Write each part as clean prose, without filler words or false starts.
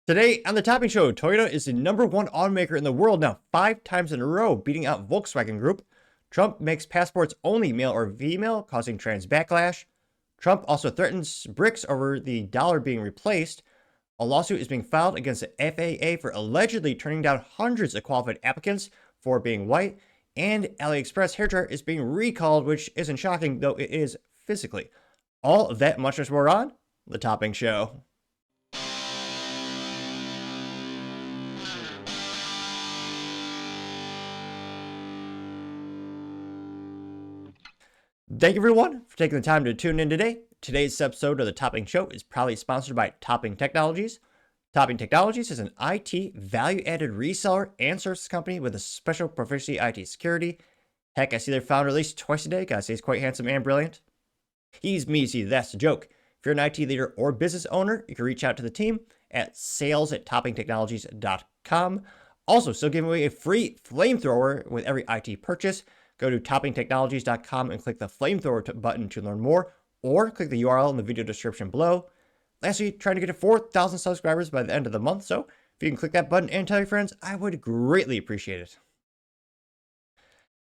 Today on the Topping Show, Toyota is the #1 automaker in the world now 5 times in a row, beating out Volkswagen Group. Trump makes passports only male or female, causing trans backlash. Trump also threatens BRICS over the dollar being replaced. A lawsuit is being filed against the FAA for allegedly turning down hundreds of qualified applicants for being white. And Aliexpress hairdryer is being recalled, which isn't shocking, though it is physically. All of that, much more on the Topping Show. Thank you everyone for taking the time to tune in today. Today's episode of the Topping Show is proudly sponsored by Topping Technologies. Topping Technologies is an IT value-added reseller and services company with a special proficiency IT security. Heck, I see their founder at least twice a day. Gotta say he's quite handsome and brilliant. He's me, see, that's the joke. If you're an IT leader or business owner, you can reach out to the team at sales@toppingtechnologies.com. Also, still giving away a free flamethrower with every IT purchase. Go to toppingtechnologies.com and click the flamethrower button to learn more, or click the URL in the video description below. Lastly, trying to get to 4,000 subscribers by the end of the month, so if you can click that button and tell your friends, I would greatly appreciate it.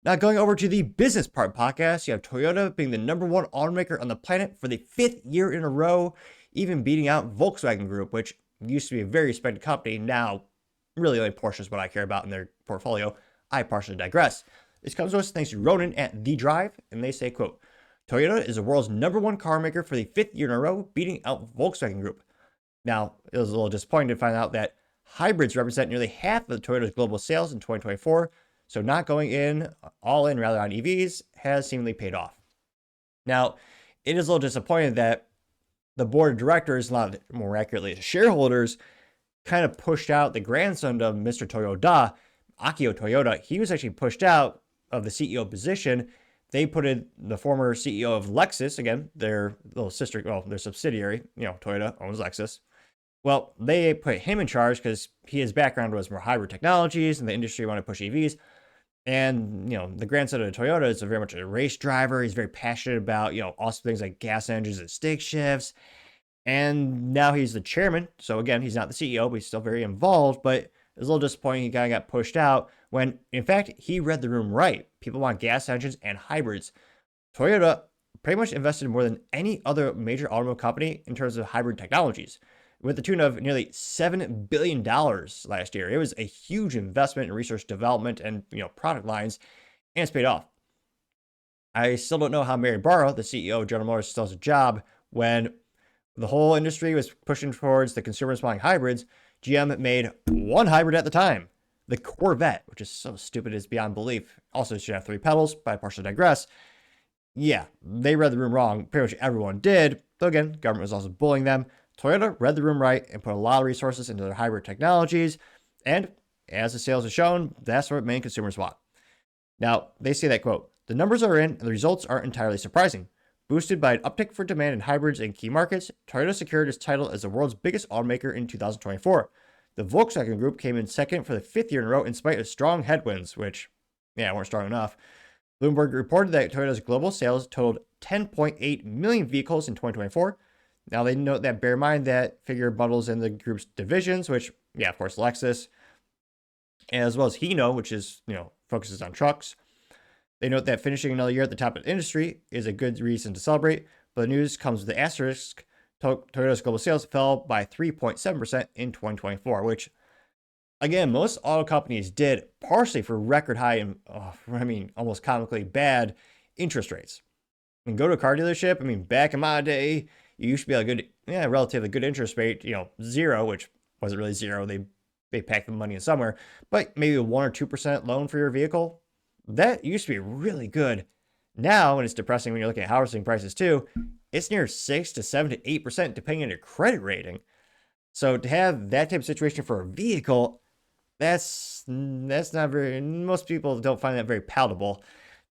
Now, going over to the business part podcast, you have Toyota being the #1 automaker on the planet for the 5th year in a row, even beating out Volkswagen Group, which used to be a very respected company. Now, really only Porsche is what I care about in their portfolio. I partially digress. This comes to us thanks to Ronan at The Drive, and they say, quote, Toyota is the world's #1 car maker for the 5th year in a row, beating out Volkswagen Group. Now, it was a little disappointing to find out that hybrids represent nearly half of Toyota's global sales in 2024, so not going all in rather on EVs has seemingly paid off. Now, it is a little disappointing that the board of directors, a lot more accurately, the shareholders, kind of pushed out the grandson of Mr. Toyoda, Akio Toyoda. He was actually pushed out of the CEO position. They put in the former CEO of Lexus, again, their little sister, well, their subsidiary, Toyota owns Lexus. Well, they put him in charge because his background was more hybrid technologies and the industry wanted to push EVs. And, the grandson of Toyota is very much a race driver. He's very passionate about, awesome things like gas engines and stick shifts. And now he's the chairman. So again, he's not the CEO, but he's still very involved. But it's a little disappointing he kind of got pushed out when, in fact, he read the room right. People want gas engines and hybrids. Toyota pretty much invested more than any other major automobile company in terms of hybrid technologies, with the tune of nearly $7 billion last year. It was a huge investment in research development and product lines, and it's paid off. I still don't know how Mary Barra, the CEO of General Motors, still has a job when the whole industry was pushing towards the consumers buying hybrids. GM made one hybrid at the time, the Corvette, which is so stupid it's beyond belief. Also, it should have 3 pedals, but I partially digress. Yeah, they read the room wrong. Pretty much everyone did. Though again, government was also bullying them. Toyota read the room right and put a lot of resources into their hybrid technologies. And as the sales have shown, that's what many consumers want. Now, they say that, quote, the numbers are in and the results aren't entirely surprising. Boosted by an uptick for demand in hybrids in key markets, Toyota secured its title as the world's biggest automaker in 2024. The Volkswagen Group came in second for the 5th year in a row in spite of strong headwinds, which, weren't strong enough. Bloomberg reported that Toyota's global sales totaled 10.8 million vehicles in 2024. Now, they note that, bear in mind, that figure bundles in the group's divisions, which, of course, Lexus, as well as Hino, which is, focuses on trucks. They note that finishing another year at the top of the industry is a good reason to celebrate, but the news comes with the asterisk. Toyota's global sales fell by 3.7% in 2024, which, again, most auto companies did partially for record high and, almost comically bad interest rates. Go to a car dealership. Back in my day, you used to be a good, relatively good interest rate, 0, which wasn't really 0. They packed the money in somewhere, but maybe a 1 or 2% loan for your vehicle. That used to be really good. Now, and it's depressing when you're looking at housing prices too, it's near 6 to 7 to 8% depending on your credit rating. So to have that type of situation for a vehicle, that's not very, most people don't find that very palatable.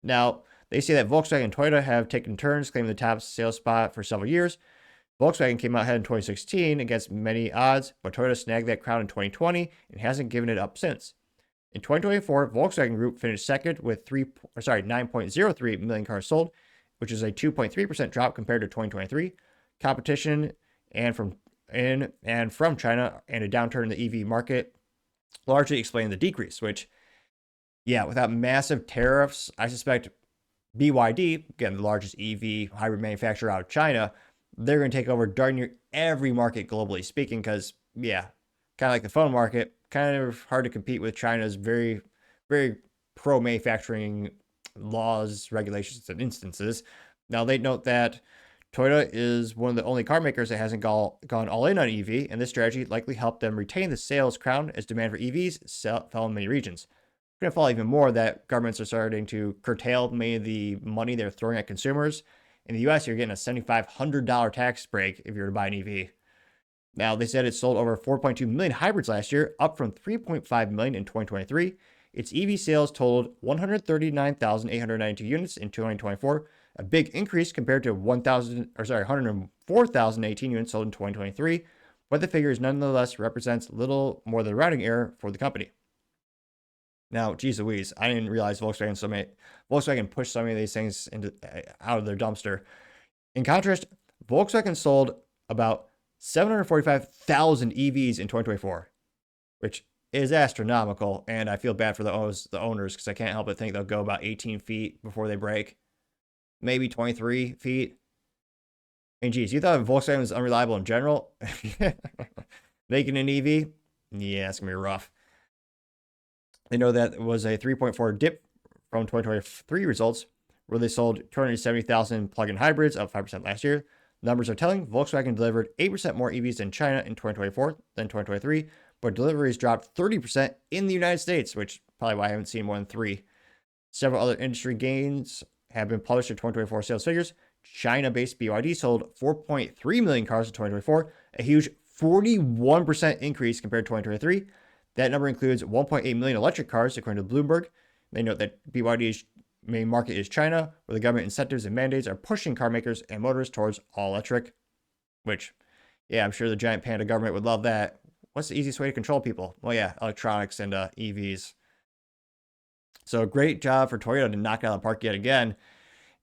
Now, they say that Volkswagen and Toyota have taken turns claiming the top sales spot for several years. Volkswagen came out ahead in 2016 against many odds, but Toyota snagged that crown in 2020 and hasn't given it up since. In 2024, Volkswagen Group finished second with 9.03 million cars sold, which is a 2.3% drop compared to 2023. Competition and from in and from China and a downturn in the EV market largely explain the decrease, which, yeah, without massive tariffs, I suspect BYD, again, the largest EV hybrid manufacturer out of China, they're going to take over darn near every market globally speaking because, yeah, kind of like the phone market, kind of hard to compete with China's very, very pro manufacturing laws, regulations, and instances. Now, they note that Toyota is one of the only car makers that hasn't gone all in on EV, and this strategy likely helped them retain the sales crown as demand for EVs fell in many regions. Going to fall even more that governments are starting to curtail many of the money they're throwing at consumers. In the US, you're getting a $7,500 tax break if you're to buy an EV. Now, they said it sold over 4.2 million hybrids last year, up from 3.5 million in 2023. Its EV sales totaled 139,892 units in 2024, a big increase compared to 104,018 units sold in 2023, but the figures nonetheless represents little more than a rounding error for the company. Now, geez Louise, I didn't realize Volkswagen pushed so many of these things out of their dumpster. In contrast, Volkswagen sold about 745,000 EVs in 2024, which is astronomical, and I feel bad for the owners because I can't help but think they'll go about 18 feet before they break, maybe 23 feet. And geez, you thought Volkswagen was unreliable in general? Making an EV? Yeah, it's going to be rough. They know that it was a 3.4 dip from 2023 results, where they sold 270,000 plug-in hybrids, up 5% last year. Numbers are telling. Volkswagen delivered 8% more EVs in China in 2024 than 2023, but deliveries dropped 30% in the United States, which is probably why I haven't seen more than 3. Several other industry gains have been published in 2024 sales figures. China-based BYD sold 4.3 million cars in 2024, a huge 41% increase compared to 2023. That number includes 1.8 million electric cars, according to Bloomberg. They note that BYD's main market is China, where the government incentives and mandates are pushing car makers and motorists towards all electric, which, yeah, I'm sure the giant panda government would love that. What's the easiest way to control people? Well, yeah, electronics and EVs. So great job for Toyota to knock it out of the park yet again.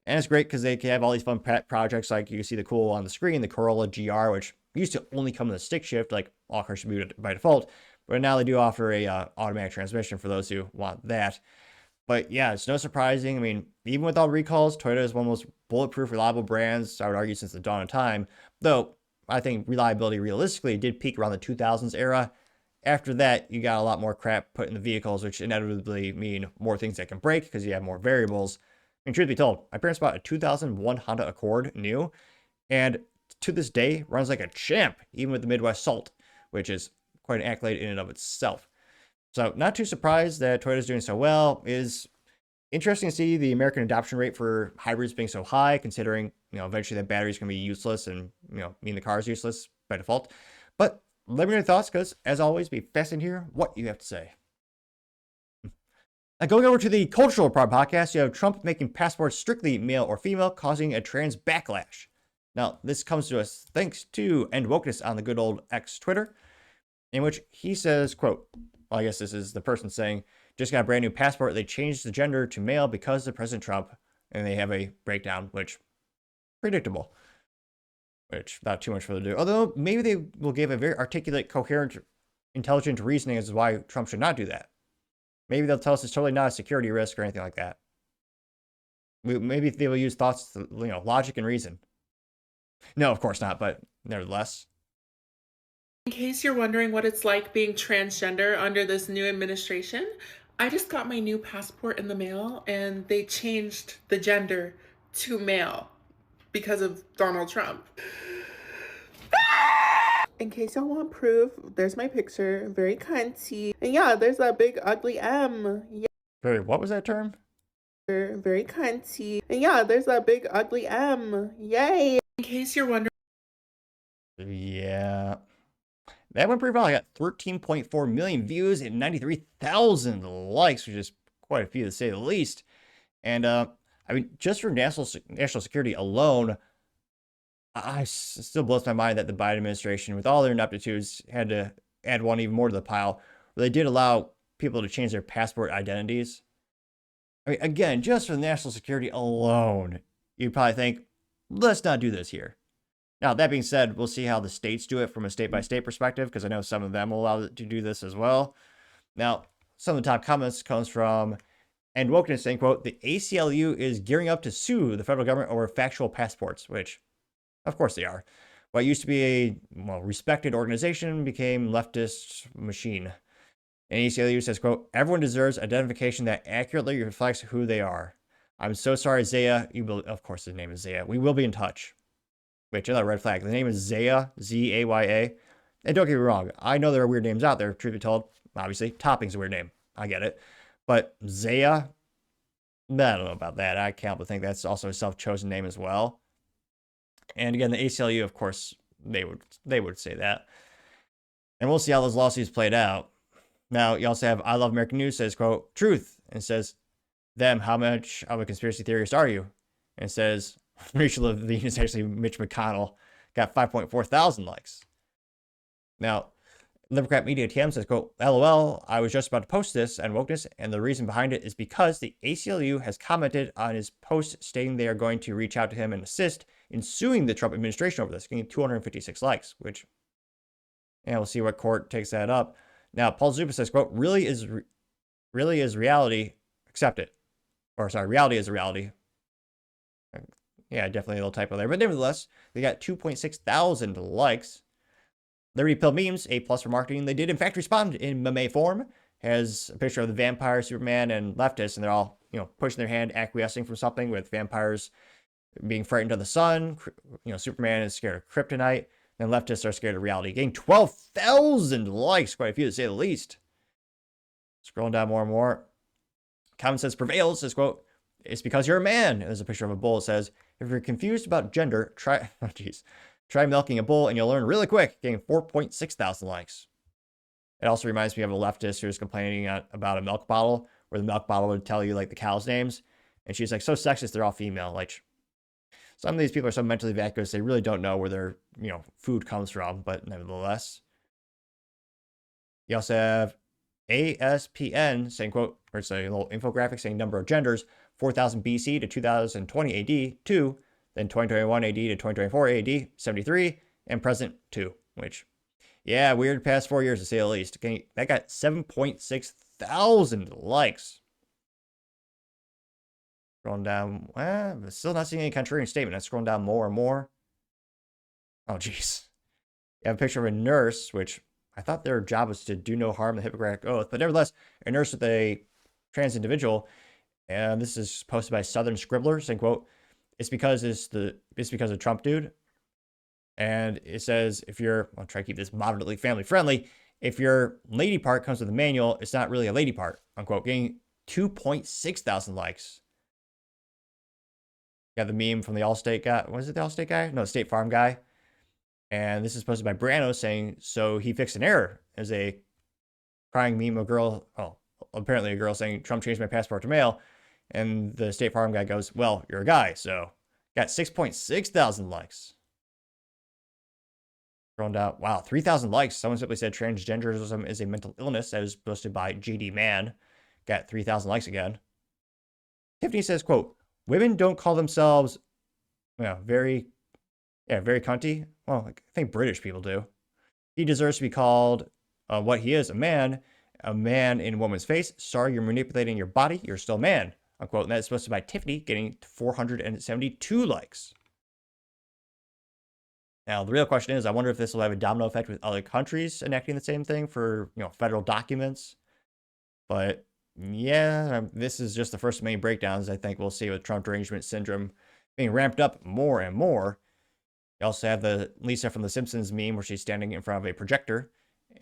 And it's great because they can have all these fun pet projects, like you can see the cool on the screen, the Corolla GR, which used to only come with a stick shift, like all cars should be by default. But now they do offer a automatic transmission for those who want that. But yeah, it's no surprising. I mean, even with all recalls, Toyota is one of the most bulletproof, reliable brands, I would argue, since the dawn of time. Though, I think reliability realistically did peak around the 2000s era. After that, you got a lot more crap put in the vehicles, which inevitably mean more things that can break because you have more variables. I mean, truth be told, my parents bought a 2001 Honda Accord new, and to this day, runs like a champ, even with the Midwest Salt, which is quite an accolade in and of itself. So not too surprised that Toyota's doing so well. Is interesting to see the American adoption rate for hybrids being so high, considering, eventually that battery is going to be useless and, mean the car is useless by default. But let me know your thoughts, because as always, be fascinated to hear what you have to say. Now, going over to the cultural part podcast, you have Trump making passports strictly male or female, causing a trans backlash. Now, this comes to us thanks to End Wokeness on the good old X Twitter, in which he says, quote, well, I guess this is the person saying, just got a brand new passport. They changed the gender to male because of President Trump. And they have a breakdown, which predictable, which not too much further ado. Although maybe they will give a very articulate, coherent, intelligent reasoning as to why Trump should not do that. Maybe they'll tell us it's totally not a security risk or anything like that. Maybe they will use thoughts, logic and reason. No, of course not, but nevertheless. In case you're wondering what it's like being transgender under this new administration, I just got my new passport in the mail and they changed the gender to male because of Donald Trump. In case y'all want proof, there's my picture, very cunty. And yeah, there's that big ugly M. Yeah. Very, what was that term? Very cunty. And yeah, there's that big ugly M. Yay. In case you're wondering. Yeah. That went pretty well. I got 13.4 million views and 93,000 likes, which is quite a few to say the least. And just for national security alone, I still blows my mind that the Biden administration, with all their ineptitudes, had to add one even more to the pile, where they did allow people to change their passport identities. I mean, again, just for national security alone, you'd probably think, let's not do this here. Now, that being said, we'll see how the states do it from a state-by-state perspective, because I know some of them will allow it to do this as well. Now, some of the top comments comes from And Wokeness saying, quote, the ACLU is gearing up to sue the federal government over factual passports, which, of course they are. What used to be a respected organization became leftist machine. And ACLU says, quote, everyone deserves identification that accurately reflects who they are. I'm so sorry, Zaya. Of course, his name is Zaya. We will be in touch. Wait, another red flag. The name is Zaya, Z-A-Y-A. And don't get me wrong, I know there are weird names out there, truth be told. Obviously, Topping's a weird name. I get it. But Zaya, I don't know about that. I can't but think that's also a self-chosen name as well. And again, the ACLU, of course, they would say that. And we'll see how those lawsuits played out. Now, you also have I Love American News says, quote, truth, and says, them, how much of a conspiracy theorist are you? And it says, Rachel Levine is actually Mitch McConnell, got 5.4 thousand likes. Now, Libercrat Media TM says, quote, LOL, I was just about to post this and Wokeness, and the reason behind it is because the ACLU has commented on his post stating they are going to reach out to him and assist in suing the Trump administration over this, getting 256 likes, which, yeah, we'll see what court takes that up. Now, Paul Zupa says, quote, really is reality, accept it. Or sorry, reality is a reality. Yeah, definitely a little typo there. But nevertheless, they got 2.6 thousand likes. Liberty Pill Memes, A+ for marketing. They did, in fact, respond in meme form. Has a picture of the vampire, Superman, and leftists, and they're all, pushing their hand, acquiescing from something, with vampires being frightened of the sun. Superman is scared of kryptonite. And leftists are scared of reality. Getting 12,000 likes, quite a few to say the least. Scrolling down more and more. Common sense prevails, says, quote, it's because you're a man. And there's a picture of a bull. It says, if you're confused about gender, try milking a bull and you'll learn really quick. Getting 4.6 thousand likes. It also reminds me of a leftist who was complaining about a milk bottle, where the milk bottle would tell you like the cows' names. And she's like, so sexist, they're all female. Like, some of these people are so mentally vacuous, they really don't know where their, food comes from, but nevertheless. You also have ASPN saying, quote, or it's a little infographic saying number of genders, 4000 BC to 2020 AD, 2, then 2021 AD to 2024 AD, 73, and present, 2, which, yeah, weird past 4 years to say the least. Okay, that got 7.6 thousand likes. Scrolling down, still not seeing any contrarian statement. I'm scrolling down more and more. Oh, jeez. You have a picture of a nurse, which I thought their job was to do no harm, the Hippocratic Oath, but nevertheless, a nurse with a trans individual, and this is posted by Southern Scribbler, saying, quote, it's because of Trump dude, and it says, I'll try to keep this moderately family friendly, if your lady part comes with a manual, it's not really a lady part, unquote, getting 2.6 thousand likes. Got the meme from the Allstate guy. Was it the Allstate guy? No, the State Farm guy. And this is posted by Brano saying, so he fixed an error. As a crying meme of a girl, apparently a girl saying, Trump changed my passport to male. And the State Farm guy goes, well, you're a guy. So got 6.6 thousand likes. Scrolling down, wow, 3,000 likes. Someone simply said transgenderism is a mental illness. That was posted by GD Man. Got 3,000 likes again. Tiffany says, quote, women don't call themselves, very cunty. Well, I think British people do. He deserves to be called what he is, a man in a woman's face. Sorry, you're manipulating your body. You're still a man, unquote. And that's supposed to be by Tiffany, getting 472 likes. Now, the real question is, I wonder if this will have a domino effect with other countries enacting the same thing for, federal documents. But yeah, this is just the first of many breakdowns I think we'll see with Trump derangement syndrome being ramped up more and more. You also have the Lisa from The Simpsons meme where she's standing in front of a projector.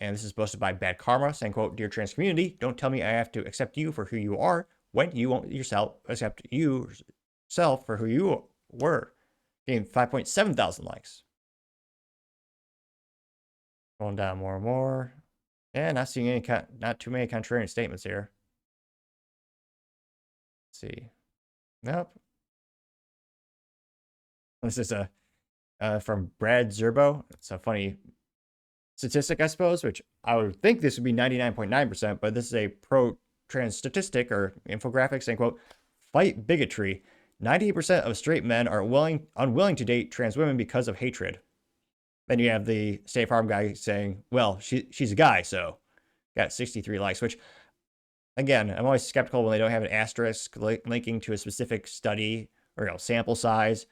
And this is posted by Bad Karma saying, quote, dear trans community, don't tell me I have to accept you for who you are when you won't yourself accept yourself for who you were. Getting 5.7 thousand likes. Going down more and more. Yeah, not seeing not too many contrarian statements here. Let's see. Nope. This is from Brad Zerbo. It's a funny statistic, I suppose, which I would think this would be 99.9%, but this is a pro-trans statistic or infographic saying, quote, fight bigotry. 98% of straight men are unwilling to date trans women because of hatred. Then you have the State Farm guy saying, well, she's a guy, so got 63 likes, which, again, I'm always skeptical when they don't have an asterisk linking to a specific study or sample size.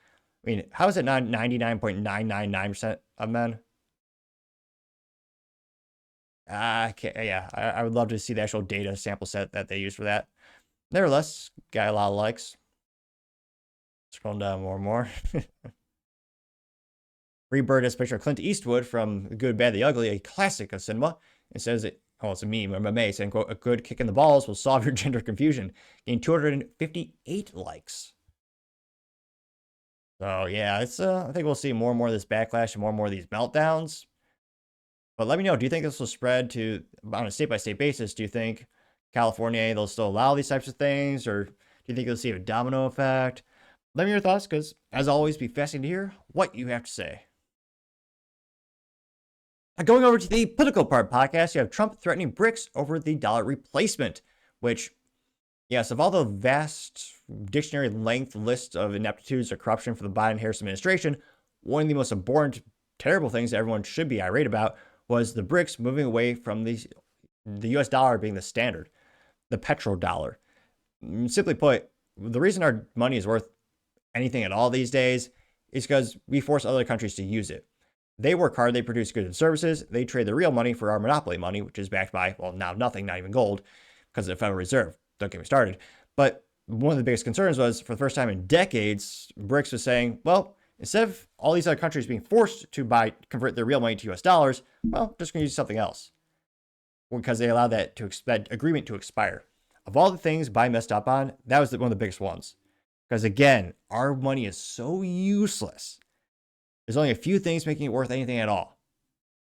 I mean, how is it not 99.999% of men? I would love to see the actual data sample set that they use for that. Nevertheless, got a lot of likes. Scrolling down more and more. Rebird has a picture of Clint Eastwood from The Good, Bad, the Ugly, a classic of cinema. It says it's a meme, MMA, saying, quote, a good kick in the balls will solve your gender confusion. Gained 258 likes. So yeah, it's I think we'll see more and more of this backlash and more of these meltdowns. But let me know, do you think this will spread to, on a state-by-state basis, do you think California, they'll still allow these types of things? Or do you think you'll see a domino effect? Let me know your thoughts, because as always, be fascinating to hear what you have to say. Going over to the political part podcast, you have Trump threatening BRICS over the dollar replacement, which, yes, of all the vast dictionary length list of ineptitudes or corruption for the Biden-Harris administration, one of the most abhorrent, terrible things that everyone should be irate about was the BRICS moving away from the US dollar being the standard, the petrodollar. Simply put, the reason our money is worth anything at all these days is because we force other countries to use it. They work hard, they produce goods and services, they trade the real money for our monopoly money, which is backed by, well, now nothing, not even gold, because of the Federal Reserve. Don't get me started. But one of the biggest concerns was, for the first time in decades, BRICS was saying, well, instead of all these other countries being forced to convert their real money to US dollars, well, just going to use something else. Because they allowed that agreement to expire. Of all the things Biden messed up on, that was one of the biggest ones. Because again, our money is so useless. There's only a few things making it worth anything at all.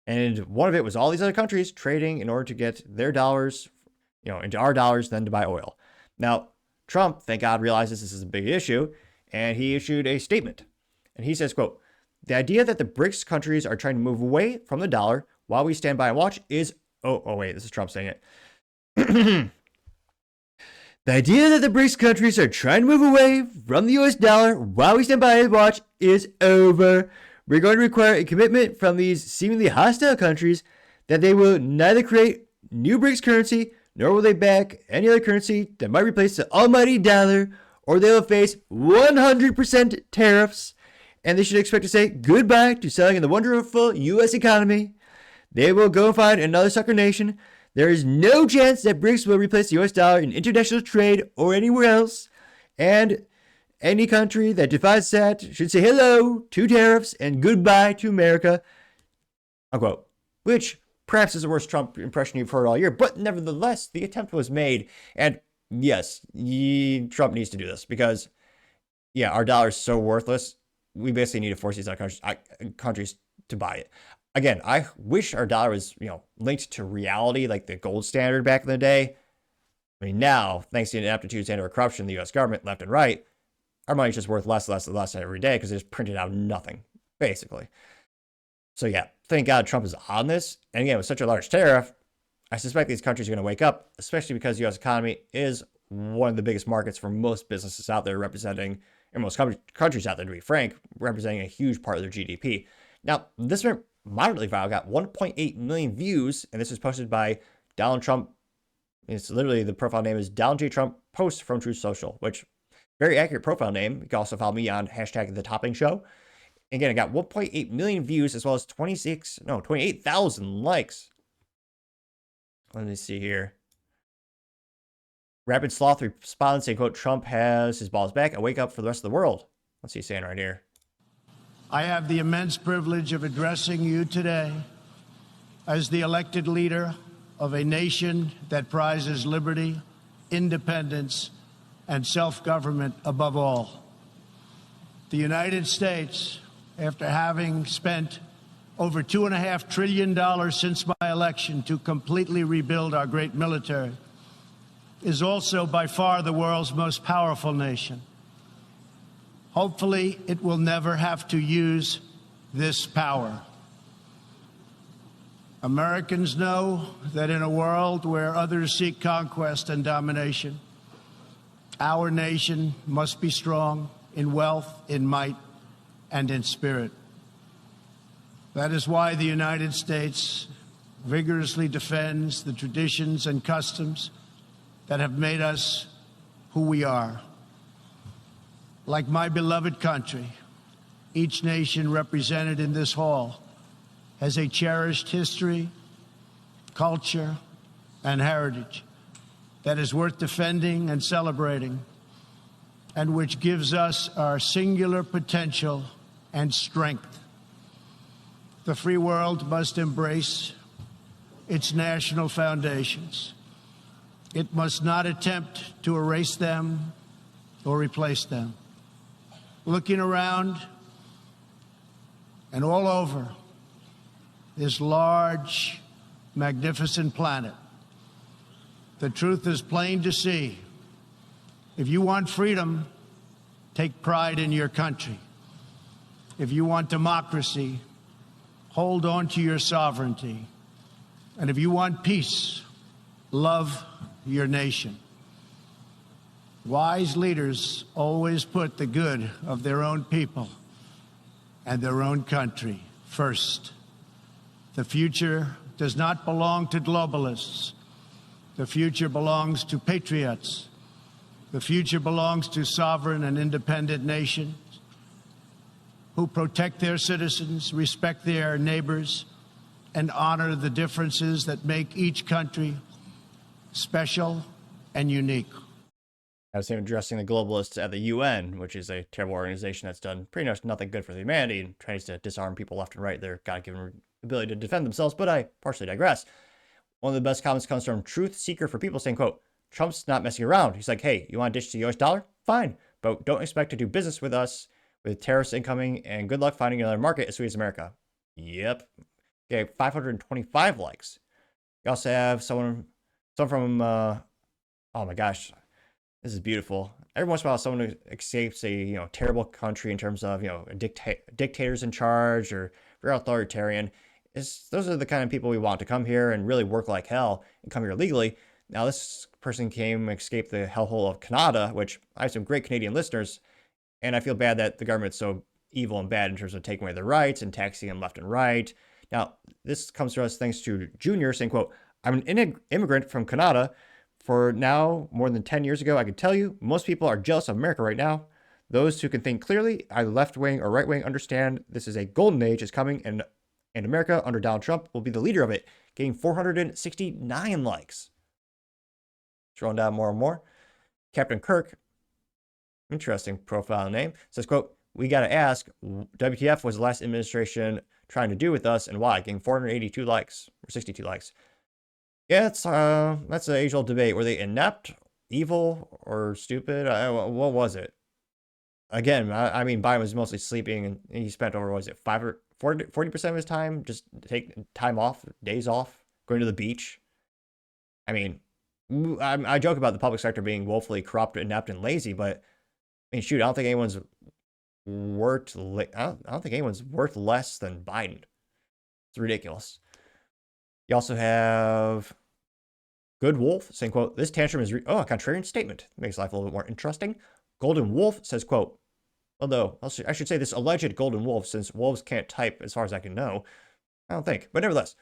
And one of it was all these other countries trading in order to get their dollars, into our dollars, then to buy oil. Now, Trump, thank God, realizes this is a big issue, and he issued a statement. And he says, quote, the idea that the BRICS countries are trying to move away from the dollar while we stand by and watch is, wait, this is Trump saying it. The idea that the BRICS countries are trying to move away from the US dollar while we stand by and watch is over. We're going to require a commitment from these seemingly hostile countries that they will neither create new BRICS currency, nor will they back any other currency that might replace the almighty dollar, or they will face 100% tariffs, and they should expect to say goodbye to selling in the wonderful U.S. economy. They will go find another sucker nation. There is no chance that BRICS will replace the US dollar in international trade or anywhere else, and any country that defies that should say hello to tariffs and goodbye to America, unquote. Which perhaps is the worst Trump impression you've heard all year, but nevertheless, the attempt was made. And yes, Trump needs to do this because, our dollar is so worthless. We basically need to force these other countries to buy it. Again, I wish our dollar was, linked to reality, like the gold standard back in the day. I mean, now, thanks to ineptitudes and or corruption in the U.S. government, left and right, our money's just worth less and less every day because they just printed out nothing, basically. So thank God Trump is on this. And again, with such a large tariff, I suspect these countries are going to wake up, especially because the U.S. economy is one of the biggest markets for most businesses out there representing, and most countries out there, to be frank, representing a huge part of their GDP. Now, this went moderately viral, got 1.8 million views, and this was posted by Donald Trump. It's literally, the profile name is Donald J. Trump Post from Truth Social, which, very accurate profile name. You can also follow me on hashtag The Topping Show. Again, it got 1.8 million views as well as 28,000 likes. Let me see here. Rapid Sloth responds saying, quote, Trump has his balls back. I wake up for the rest of the world. What's he saying right here? I have the immense privilege of addressing you today as the elected leader of a nation that prizes liberty, independence, and self-government above all. The United States, after having spent over $2.5 trillion since my election to completely rebuild our great military, is also by far the world's most powerful nation. Hopefully, it will never have to use this power. Americans know that in a world where others seek conquest and domination, our nation must be strong in wealth, in might, and in spirit. That is why the United States vigorously defends the traditions and customs that have made us who we are. Like my beloved country, each nation represented in this hall has a cherished history, culture, and heritage that is worth defending and celebrating, and which gives us our singular potential and strength. The free world must embrace its national foundations. It must not attempt to erase them or replace them. Looking around and all over this large, magnificent planet, the truth is plain to see. If you want freedom, take pride in your country. If you want democracy, hold on to your sovereignty. And if you want peace, love your nation. Wise leaders always put the good of their own people and their own country first. The future does not belong to globalists. The future belongs to patriots. The future belongs to sovereign and independent nations who protect their citizens, respect their neighbors, and honor the differences that make each country special and unique. I was addressing the globalists at the UN, which is a terrible organization that's done pretty much nothing good for humanity and tries to disarm people left and right, their God-given ability to defend themselves, but I partially digress. One of the best comments comes from Truth Seeker for People saying, quote, Trump's not messing around. He's like, hey, you want to ditch the US dollar? Fine, but don't expect to do business with us with tariffs incoming, and good luck finding another market as sweet as America. Yep. Okay, 525 likes. You also have someone from, oh my gosh, this is beautiful. Every once in a while, someone who escapes a terrible country in terms of dictators in charge or very authoritarian. Those are the kind of people we want to come here and really work like hell and come here legally. Now, this person escaped the hellhole of Canada, which I have some great Canadian listeners, and I feel bad that the government's so evil and bad in terms of taking away their rights and taxing them left and right. Now, this comes to us thanks to Junior saying, quote, I'm an immigrant from Canada. For now, more than 10 years ago, I can tell you, most people are jealous of America right now. Those who can think clearly, either left-wing or right-wing, understand this is a golden age is coming, and America under Donald Trump will be the leader of it, getting 469 likes. Scrolling down more and more. Captain Kirk, interesting profile name, says, quote, we got to ask, WTF was the last administration trying to do with us and why? Getting 482 likes, or 62 likes. Yeah, that's an age-old debate. Were they inept, evil, or stupid? What was it? Again, I mean, Biden was mostly sleeping, and he spent over, what was it, 40% of his time just taking time off, days off, going to the beach. I mean, I joke about the public sector being woefully corrupt, inept, and lazy, but I mean, shoot, I don't think anyone's worth less than Biden. It's ridiculous. You also have Good Wolf saying, quote, this tantrum is a contrarian statement. Makes life a little bit more interesting. Golden Wolf says, quote, although I should say this alleged Golden Wolf, since wolves can't type as far as I can know. I don't think. But nevertheless,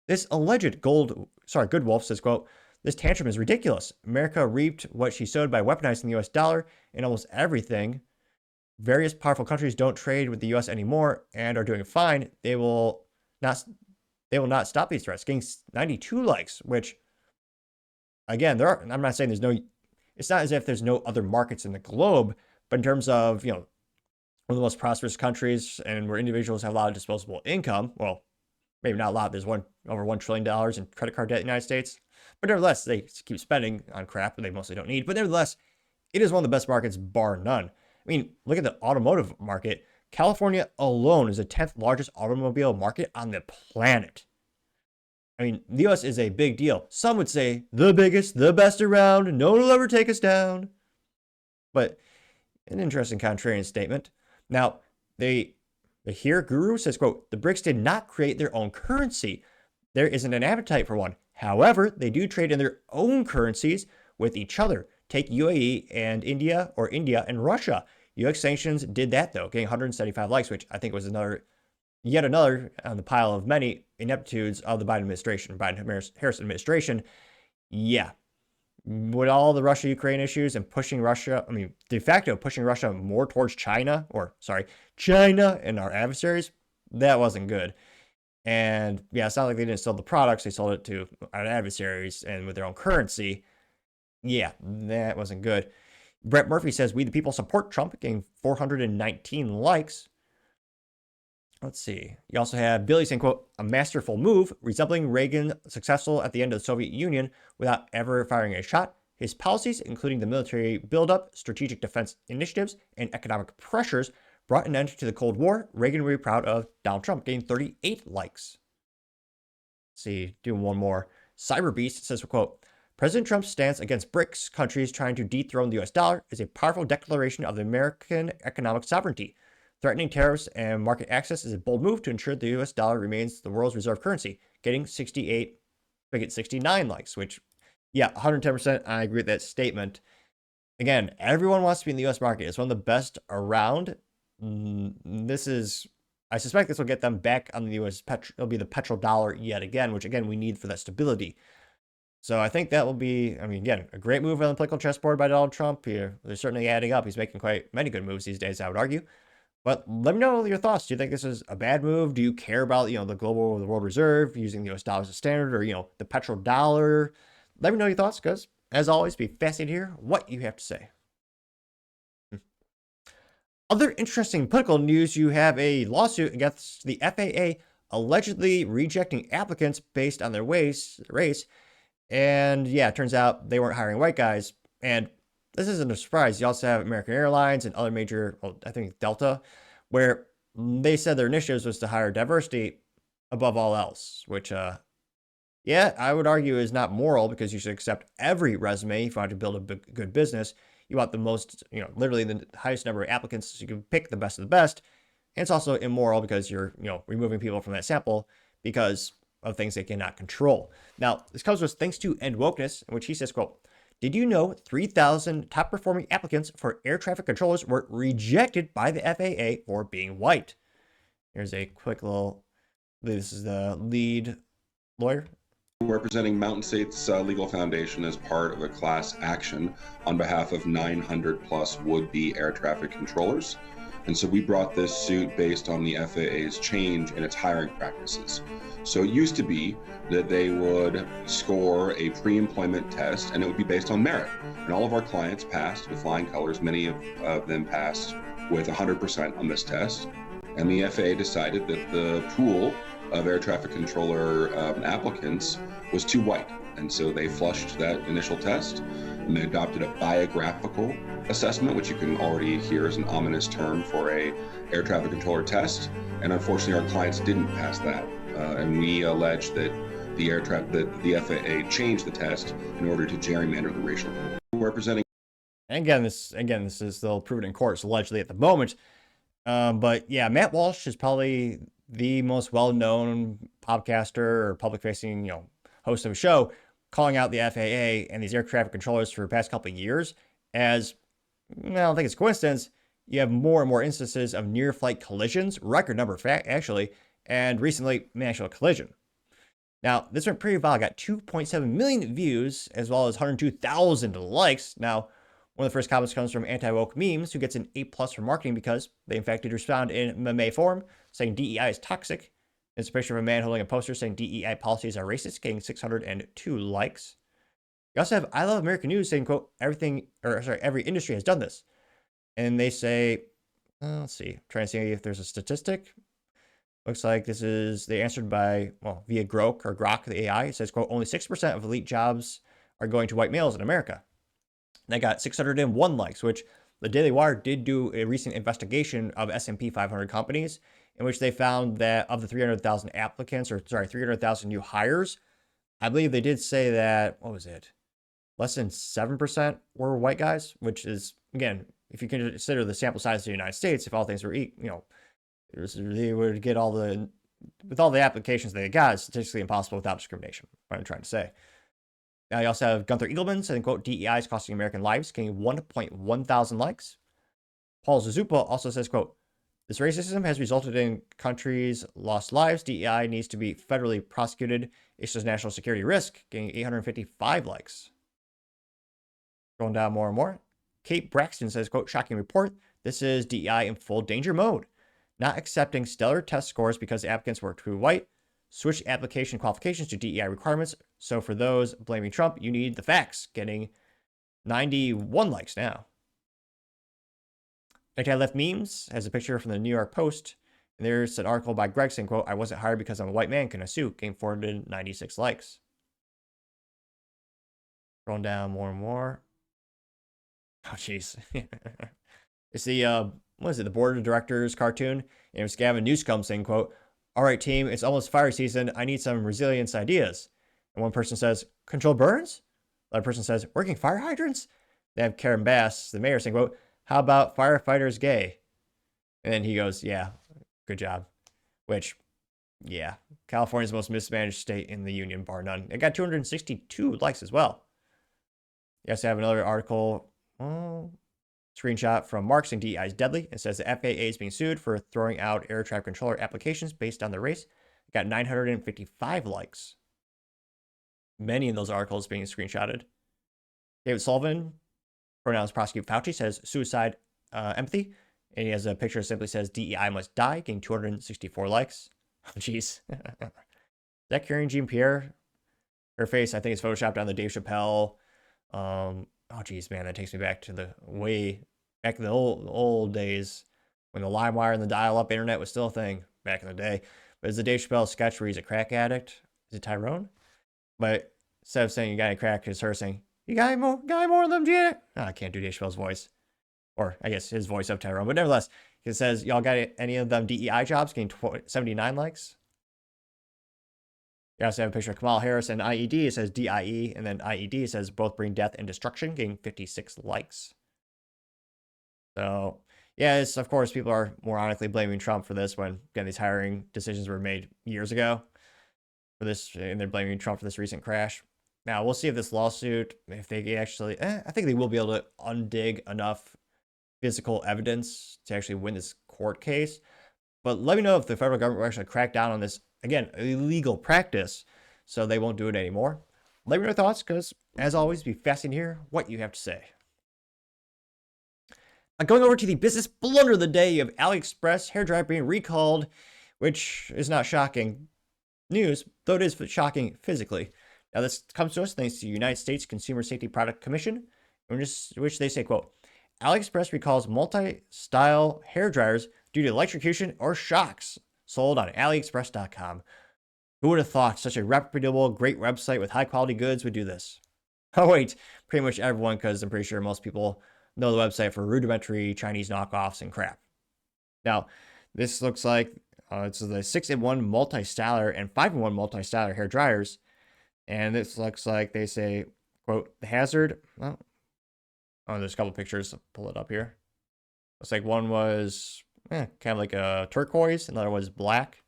this alleged Good Wolf says, quote, this tantrum is ridiculous. America reaped what she sowed by weaponizing the US dollar in almost everything. Various powerful countries don't trade with the US anymore and are doing fine. They will not stop these threats. Getting 92 likes, which, again, I'm not saying it's not as if there's no other markets in the globe, but in terms of, one of the most prosperous countries and where individuals have a lot of disposable income, well, maybe not a lot, there's over $1 trillion in credit card debt in the United States, but nevertheless, they keep spending on crap that they mostly don't need, but nevertheless, it is one of the best markets, bar none. I mean, look at the automotive market. California alone is the 10th largest automobile market on the planet. I mean, the US is a big deal. Some would say the biggest, the best around, no one will ever take us down. But an interesting contrarian statement. Now, the Here Guru says, quote, the BRICS did not create their own currency. There isn't an appetite for one. However, they do trade in their own currencies with each other. Take UAE and India, or India and Russia. US sanctions did that, though, getting 175 likes, which I think was another yet another on the pile of many ineptitudes of the Biden-Harris administration. Yeah, with all the Russia-Ukraine issues and pushing Russia, de facto pushing Russia more towards China and our adversaries, that wasn't good. And yeah, it's not like they didn't sell the products, they sold it to our adversaries and with their own currency. Yeah, that wasn't good. Brett Murphy says, "We the people support Trump," getting 419 likes. Let's see. You also have Billy saying, quote, "A masterful move, resembling Reagan successful at the end of the Soviet Union without ever firing a shot. His policies, including the military buildup, strategic defense initiatives, and economic pressures, brought an end to the Cold War. Reagan will be proud of." Donald Trump getting 38 likes. Let's see, doing one more. Cyberbeast says, quote, "President Trump's stance against BRICS countries trying to dethrone the US dollar is a powerful declaration of the American economic sovereignty. Threatening tariffs and market access is a bold move to ensure the US dollar remains the world's reserve currency," getting 69 likes, which, yeah, 110%, I agree with that statement. Again, everyone wants to be in the US market. It's one of the best around. I suspect this will get them back on the US it'll be the petrodollar yet again, which again, we need for that stability. So I think that will be, again, a great move on the political chessboard by Donald Trump. They're certainly adding up. He's making quite many good moves these days, I would argue. But let me know your thoughts. Do you think this is a bad move? Do you care about, the world reserve, using the US dollar as a standard, or, the petrodollar? Let me know your thoughts, because as always, be fascinated to hear what you have to say. Other interesting political news, you have a lawsuit against the FAA allegedly rejecting applicants based on their race. And yeah, it turns out they weren't hiring white guys. And this isn't a surprise. You also have American Airlines and other major, I think Delta, where they said their initiatives was to hire diversity above all else, which, yeah, I would argue is not moral, because you should accept every resume if you want to build a good business. You want the most, literally the highest number of applicants, so you can pick the best of the best. And it's also immoral because you're, removing people from that sample because of things they cannot control. Now, this comes with thanks to End Wokeness, in which he says, quote, "Did you know 3,000 top performing applicants for air traffic controllers were rejected by the FAA for being white?" Here's a quick little, this is the lead lawyer. Representing Mountain States Legal Foundation as part of a class action on behalf of 900 plus would-be air traffic controllers. And so we brought this suit based on the FAA's change in its hiring practices. So it used to be that they would score a pre-employment test and it would be based on merit. And all of our clients passed with flying colors. Many of them passed with 100% on this test. And the FAA decided that the pool of air traffic controller applicants was too white. And so they flushed that initial test and they adopted a biographical assessment, which you can already hear as an ominous term for a air traffic controller test. And unfortunately, our clients didn't pass that. And we allege that the FAA changed the test in order to gerrymander the racial pool. Representing. And again, this is still proven in court, allegedly at the moment. But yeah, Matt Walsh is probably the most well-known podcaster or public-facing, host of a show, calling out the FAA and these air traffic controllers for the past couple of years as, I don't think it's a coincidence, you have more and more instances of near-flight collisions, record number of actually, and recently, actual collision. Now, this went pretty viral, got 2.7 million views, as well as 102,000 likes. Now, one of the first comments comes from Anti-Woke Memes, who gets an A+ for marketing because they, in fact, did respond in meme form, saying DEI is toxic. It's a picture of a man holding a poster saying DEI policies are racist, getting 602 likes. You also have I Love American News saying, quote, every industry has done this. And they say, let's see, trying to see if there's a statistic. Looks like they answered by, via Grok, the AI. It says, quote, only 6% of elite jobs are going to white males in America. And they got 601 likes, which the Daily Wire did do a recent investigation of S&P 500 companies, in which they found that of the 300,000 applicants, 300,000 new hires, I believe they did say that, less than 7% were white guys, which is, again, if you consider the sample size of the United States, if all things were equal, they would get with all the applications they got, it's statistically impossible without discrimination, what I'm trying to say. Now you also have Gunther Eagleman saying, quote, DEI is costing American lives, getting 1.1 thousand likes. Paul Zuzuppa also says, quote, This racism has resulted in countries lost lives. DEI needs to be federally prosecuted. Issues national security risk, getting 855 likes. Going down more and more. Kate Braxton says, quote, shocking report. This is DEI in full danger mode. Not accepting stellar test scores because the applicants were too white. Switch application qualifications to DEI requirements. So for those blaming Trump, you need the facts. Getting 91 likes now. Anti-left memes has a picture from the New York Post. And there's an article by Greg saying, quote, I wasn't hired because I'm a white man. Can I sue? Getting 496 likes. Scrolling down more and more. Oh, jeez. It's the, what is it? The board of directors cartoon. And it was Gavin Newscomb saying, quote, all right, team, it's almost fire season. I need some resilience ideas. And one person says, control burns? Another person says, working fire hydrants? They have Karen Bass, the mayor, saying, quote, how about firefighters gay? And then he goes, yeah, good job. Which, yeah, California's the most mismanaged state in the union, bar none. It got 262 likes as well. You also have another article, screenshot from Mark saying DEI is deadly. It says the FAA is being sued for throwing out air traffic controller applications based on the race. It got 955 likes. Many of those articles being screenshotted. David Sullivan, pronouns prosecute Fauci, says suicide empathy. And he has a picture that simply says DEI must die, getting 264 likes. Oh, jeez. Is that Karen Jean-Pierre? Her face, I think, is photoshopped on the Dave Chappelle. Oh, geez, man, that takes me back to the old days when the LimeWire and the dial-up internet was still a thing back in the day. But it's the Dave Chappelle sketch where he's a crack addict. Is it Tyrone? But instead of saying you got any crack, it's her saying, you got any more of them, Janet? Oh, I can't do Dave Chappelle's voice. Or I guess his voice of Tyrone. But nevertheless, it says, y'all got any of them DEI jobs? Getting 79 likes. You also have a picture of Kamala Harris and IED. It says DIE. And then IED says both bring death and destruction, getting 56 likes. So, yeah, it's, of course, people are moronically blaming Trump for this when, again, these hiring decisions were made years ago for this, and they're blaming Trump for this recent crash. Now, we'll see if this lawsuit, if they actually, I think they will be able to undig enough physical evidence to actually win this court case. But let me know if the federal government will actually crack down on this, again, illegal practice, so they won't do it anymore. Let me know your thoughts, because, as always, be fascinating to hear what you have to say. Going over to the business blunder of the day, you have Aliexpress hairdryer being recalled, which is not shocking news, though it is shocking physically. Now, this comes to us thanks to the United States Consumer Safety Product Commission, which they say, quote, Aliexpress recalls multi-style hairdryers due to electrocution or shocks sold on Aliexpress.com. Who would have thought such a reputable, great website with high-quality goods would do this? Oh, wait, pretty much everyone, because I'm pretty sure most people know the website for rudimentary Chinese knockoffs and crap. Now, this looks like it's the 6-in-1 multi-styler and 5-in-1 multi-styler hair dryers. And this looks like they say, quote, the hazard. Well, there's a couple pictures. I'll pull it up here. Looks like one was kind of like a turquoise, another was black,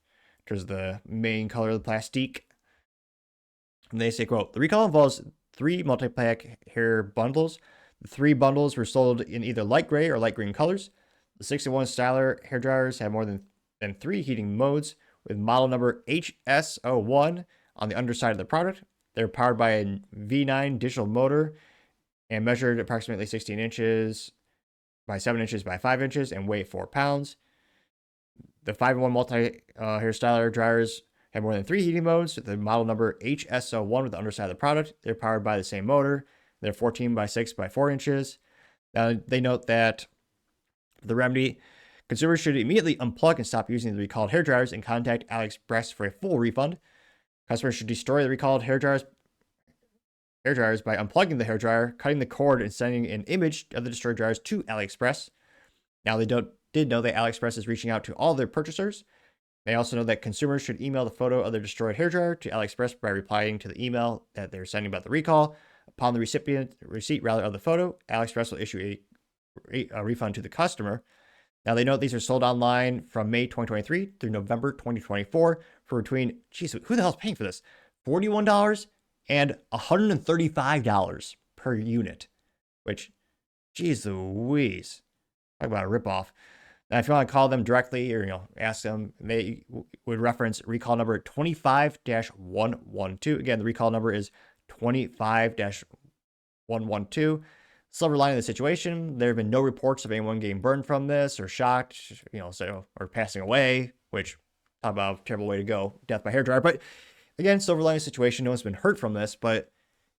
which is the main color of the plastique. And they say, quote, the recall involves 3 multi-pack hair bundles. The 3 bundles were sold in either light gray or light green colors. The 6-in-1 styler hair dryers have more than 3 heating modes with model number HS01 on the underside of the product. They're powered by a V9 digital motor and measured approximately 16 inches by 7 inches by 5 inches and weigh 4 pounds. The 5-in-1 multi-hair styler dryers have more than 3 heating modes with the model number HS01 with the underside of the product. They're powered by the same motor. They're 14 by 6 by 4 inches. Now, they note that the remedy, consumers should immediately unplug and stop using the recalled hair dryers and contact Aliexpress for a full refund. Customers should destroy the recalled hair dryers by unplugging the hair dryer, cutting the cord, and sending an image of the destroyed dryers to Aliexpress. Now, they did know that Aliexpress is reaching out to all their purchasers. They also know that consumers should email the photo of their destroyed hair dryer to Aliexpress by replying to the email that they're sending about the recall. Upon the receipt of the photo, Aliexpress will issue a refund to the customer. Now, they note these are sold online from May 2023 through November 2024 for between, geez, who the hell's paying for this? $41 and $135 per unit, which, geez Louise, talk about a ripoff. Now, if you want to call them directly or, ask them, they would reference recall number 25-112. Again, the recall number is 25-112. Silver lining of the situation, there have been no reports of anyone getting burned from this or shocked, or passing away, which, talk about a terrible way to go, death by hairdryer. But again, silver lining of the situation, no one's been hurt from this, but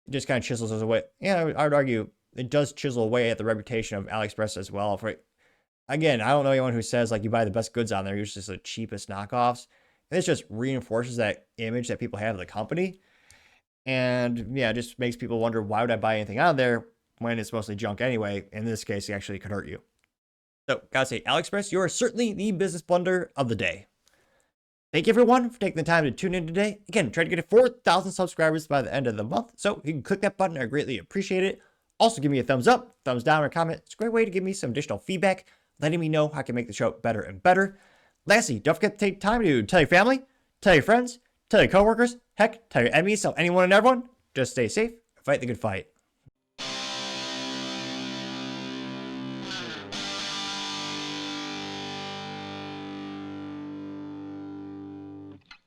it just kind of chisels us away. Yeah, I would argue it does chisel away at the reputation of Aliexpress as well. Again, I don't know anyone who says like you buy the best goods on there, you're just the cheapest knockoffs. And this just reinforces that image that people have of the company. And yeah, it just makes people wonder, why would I buy anything out of there when it's mostly junk anyway? In this case, it actually could hurt you. So, gotta say, Aliexpress, you are certainly the business blunder of the day. Thank you everyone for taking the time to tune in today. Again, try to get to 4,000 subscribers by the end of the month. So you can click that button. I greatly appreciate it. Also, give me a thumbs up, thumbs down, or comment. It's a great way to give me some additional feedback, letting me know how I can make the show better and better. Lastly, don't forget to take time to tell your family, tell your friends, tell your coworkers, heck, tell your enemies, tell anyone and everyone. Just stay safe and fight the good fight.